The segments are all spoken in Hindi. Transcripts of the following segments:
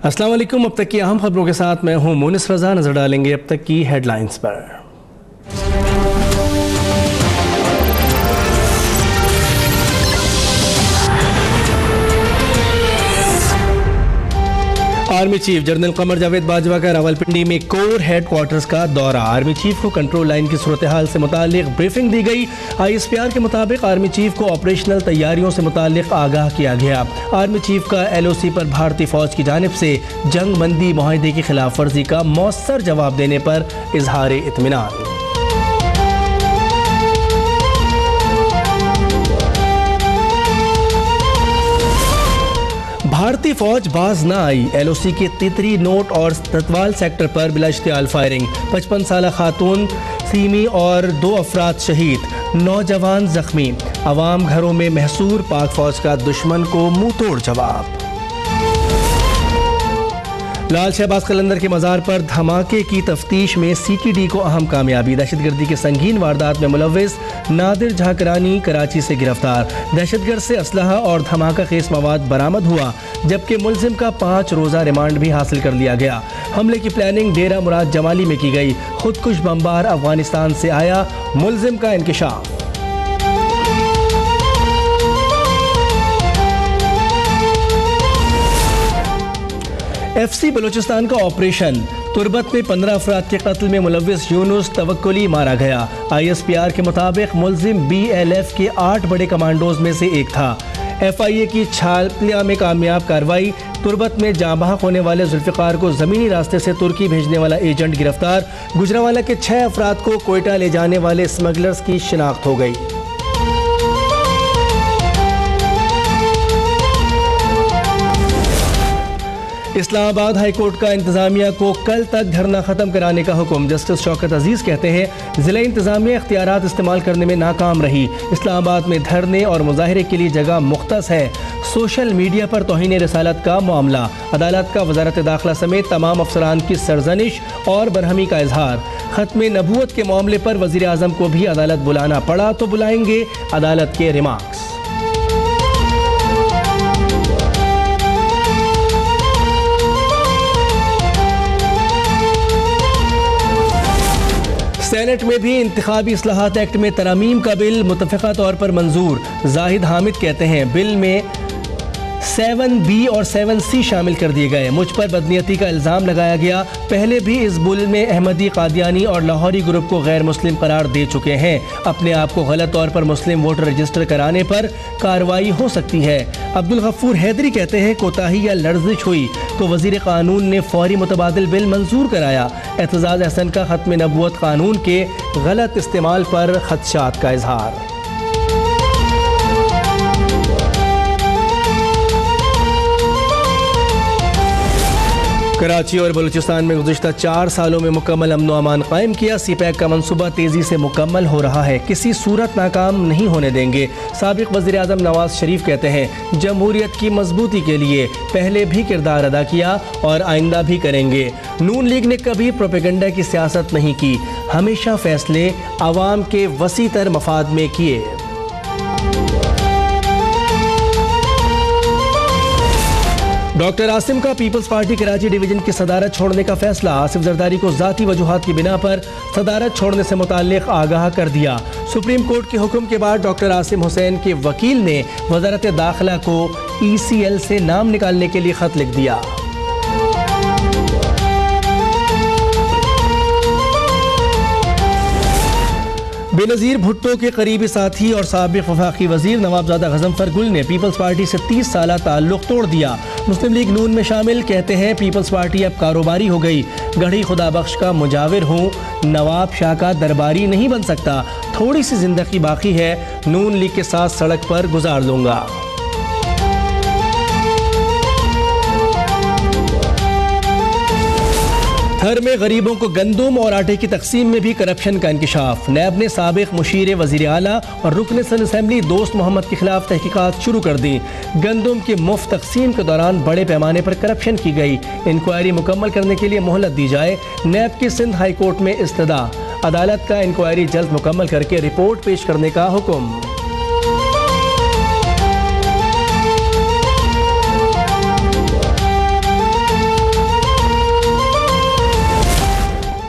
अस्सलाम वालेकुम। अब तक की अहम खबरों के साथ मैं हूं मोनिस रजा। नजर डालेंगे अब तक की हेडलाइंस पर। Army chief general Qamar Javed Bajwa का रावलपिंडी में कोर हेडक्वार्टर्स का दौरा। आर्मी चीफ को कंट्रोल लाइन की सूरत हाल से मुतालिक ब्रीफिंग दी गई। ISPR के मुताबिक आर्मी चीफ को ऑपरेशनल तैयारियों से मुतालिक आगाह किया गया। आर्मी चीफ का LOC पर भारतीय फौज की जानिब से जंग बंदी मुआहदे की खिलाफ वर्जी का मौसर जवाब देने पर इजहार इत्मीनान। भारतीय फौज बाज न आई। LOC के तितरी नोट और ततवाल सेक्टर पर बिला इश्तियाल फायरिंग। 55 साल खातून सीमी और 2 अफराद शहीद, नौजवान जख्मी। अवाम घरों में महसूर, पाक फौज का दुश्मन को मुंह तोड़ जवाब। लाल शहबाज कलंदर के मज़ार पर धमाके की तफ्तीश में CTD को अहम कामयाबी। दहशतगर्दी के संगीन वारदात में मुलव्विस नादिर झाकरानी कराची से गिरफ्तार। दहशतगर्द से असलहा और धमाका खेस मवाद बरामद हुआ, जबकि मुलजिम का 5 रोज़ा रिमांड भी हासिल कर लिया गया। हमले की प्लानिंग डेरा मुराद जमाली में की गई। खुदकुश बमबार अफगानिस्तान से आया, मुलजिम का इंकिशाफ। FC बलूचिस्तान का ऑपरेशन। तुर्बत में 15 अफराद के कत्ल में मुलव्विस यूनुस तवक्कुली मारा गया। ISPR के मुताबिक मुलजिम BLF के 8 बड़े कमांडोज में से एक था। FIA की छापलिया में कामयाब कार्रवाई। तुर्बत में जांबाहक होने वाले जुल्फ़िकार को ज़मीनी रास्ते से तुर्की भेजने वाला एजेंट गिरफ्तार। गुजरांवाला के 6 अफराद को कोयटा ले जाने वाले स्मगलर्स की शिनाख्त हो गई। इस्लामाबाद हाई कोर्ट का इंतजामिया को कल तक धरना खत्म कराने का हुक्म। जस्टिस शौकत अजीज कहते हैं जिला इंतजामिया इख्तियारात इस्तेमाल करने में नाकाम रही। इस्लामाबाद में धरने और मुजाहरे के लिए जगह मुख्तस है। सोशल मीडिया पर तौहीन रिसालत का मामला। अदालत का वजारत दाखिला समेत तमाम अफसरान की सरजनिश और बरहमी का इजहार। खत्म नबूवत के मामले पर वज़ीर आज़म को भी अदालत बुलाना पड़ा तो बुलाएंगे, अदालत के रिमार्क्स। सेनेट में भी इंतखाबी इस्लाहात एक्ट में तरमीम का बिल मुतफ़िक़ा तौर पर मंजूर। जाहिद हामिद कहते हैं बिल में 7B और 7C शामिल कर दिए गए। मुझ पर बदनीयती का इल्ज़ाम लगाया गया। पहले भी इस बिल में अहमदी, कादियानी और लाहौरी ग्रुप को गैर मुस्लिम करार दे चुके हैं। अपने आप को गलत तौर पर मुस्लिम वोटर रजिस्टर कराने पर कार्रवाई हो सकती है। अब्दुल गफूर हैदरी कहते हैं कोताही या लर्जिश हुई तो वज़ीर कानून ने फौरी मुतबादिल बिल मंजूर कराया। एतजाज़ अहसन का खत्म नबूवत कानून के गलत इस्तेमाल पर खदशात का इजहार। कराची और बलूचिस्तान में गुज़िश्ता 4 सालों में मुकम्मल अमन व अमान कायम किया। CPAC का मनसूबा तेज़ी से मुकम्मल हो रहा है, किसी सूरत नाकाम नहीं होने देंगे। साबिक़ वज़ीर आज़म नवाज शरीफ कहते हैं जमहूरियत की मजबूती के लिए पहले भी किरदार अदा किया और आइंदा भी करेंगे। नून लीग ने कभी प्रोपेगेंडा की सियासत नहीं की, हमेशा फैसले आवाम के वसी तर मफाद में किए। डॉक्टर आसिम का पीपल्स पार्टी कराची डिवीजन की सदारत छोड़ने का फैसला। आसिफ जरदारी को ज़ाती वजूहात की बिना पर सदारत छोड़ने से मुताल्लिक़ आगाह कर दिया। सुप्रीम कोर्ट के हुक्म के बाद डॉक्टर आसिम हुसैन के वकील ने वज़ारत दाखिला को ECL से नाम निकालने के लिए ख़त लिख दिया। बेनज़ीर भुट्टो के करीबी साथी और साबिक़ वफाकी वज़ीर नवाबज़ादा गज़नफ़र गुल ने पीपल्स पार्टी से 30 साल ताल्लुक़ तोड़ दिया। मुस्लिम लीग नून में शामिल, कहते हैं पीपल्स पार्टी अब कारोबारी हो गई। गढ़ी खुदाबख्श का मुजाविर हूँ, नवाब शाह का दरबारी नहीं बन सकता। थोड़ी सी ज़िंदगी बाकी है, नून लीग के साथ सड़क पर गुजार लूँगा। थर में गरीबों को गंदुम और आटे की तकसीम में भी करप्शन का इंकिशाफ। नैब ने साबिक़ मुशीर वज़ीर आला और रुकन सन असम्बली दोस्त मोहम्मद के खिलाफ तहकीकात शुरू कर दी। गंदुम की मुफ्त तकसीम के दौरान बड़े पैमाने पर करप्शन की गई। इंक्वायरी मुकम्मल करने के लिए मोहलत दी जाए। नैब की सिंध हाई कोर्ट में इस्तदा। अदालत का इंक्वायरी जल्द मुकम्मल करके रिपोर्ट पेश करने का हुक्म।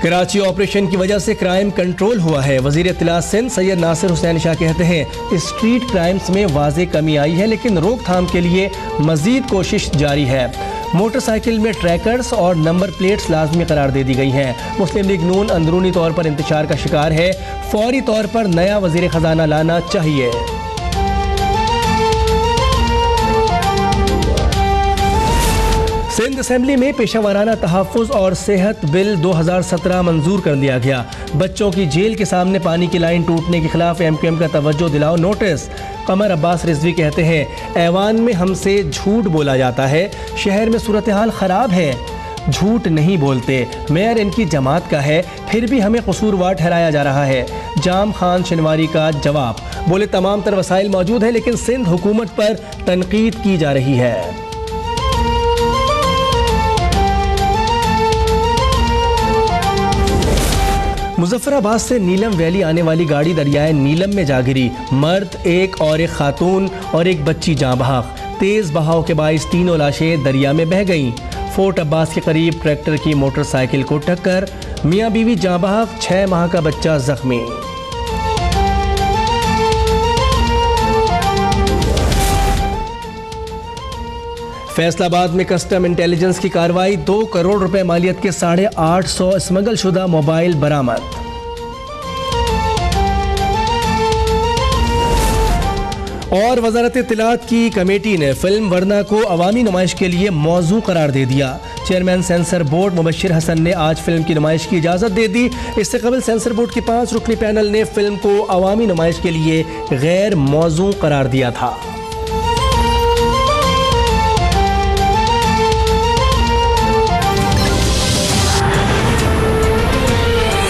कराची ऑपरेशन की वजह से क्राइम कंट्रोल हुआ है। वजीर इत्तलात सिंध सैयद नासिर हुसैन शाह कहते हैं स्ट्रीट क्राइम्स में वाज़े कमी आई है, लेकिन रोकथाम के लिए मजीद कोशिश जारी है। मोटरसाइकिल में ट्रैकर्स और नंबर प्लेट्स लाजमी करार दे दी गई हैं। मुस्लिम लीग नून अंदरूनी तौर पर इंतशार का शिकार है, फौरी तौर पर नया वजीर खजाना लाना चाहिए। सिंध असेंबली में पेशा वाराना तहफ़्फ़ुज़ और सेहत बिल 2017 मंजूर कर लिया गया। बच्चों की जेल के सामने पानी की लाइन टूटने के खिलाफ MQM का तवज्जो दिलाओ नोटिस। कमर अब्बास रिजवी कहते हैं ऐवान में हमसे झूठ बोला जाता है, शहर में सूरत हाल ख़राब है, झूठ नहीं बोलते, मेयर इनकी जमात का है, फिर भी हमें कसूरवार ठहराया जा रहा है। जाम खान शनवारी का जवाब, बोले तमाम तर वसाइल मौजूद है लेकिन सिंध हुकूमत पर तनकीद की जा रही है। मुजफ्फराबाद से नीलम वैली आने वाली गाड़ी दरियाए नीलम में जा गिरी। मर्द एक और एक खातून और एक बच्ची जाँ बहक। तेज़ बहाव के बाइस तीनों लाशें दरिया में बह गईं। फोर्ट अब्बास के करीब ट्रैक्टर की मोटरसाइकिल को टक्कर, मियाँ बीवी जाँ बहक, 6 माह का बच्चा जख्मी। फैसलाबाद में कस्टम इंटेलिजेंस की कार्रवाई, 2 करोड़ रुपए मालियत के 850 स्मगल शुदा मोबाइल बरामद। और वजारत इत्तलात की कमेटी ने फिल्म वरना को अवामी नुमाइश के लिए मौजू करार दे दिया। Chairman sensor board Mubashshir Hasan ने आज फिल्म की नुमाइश की इजाज़त दे दी। इससे कबल सेंसर बोर्ड के 5 रुकनी पैनल ने फिल्म को अवामी नुमाइश के लिए गैर मौजू करार दिया था।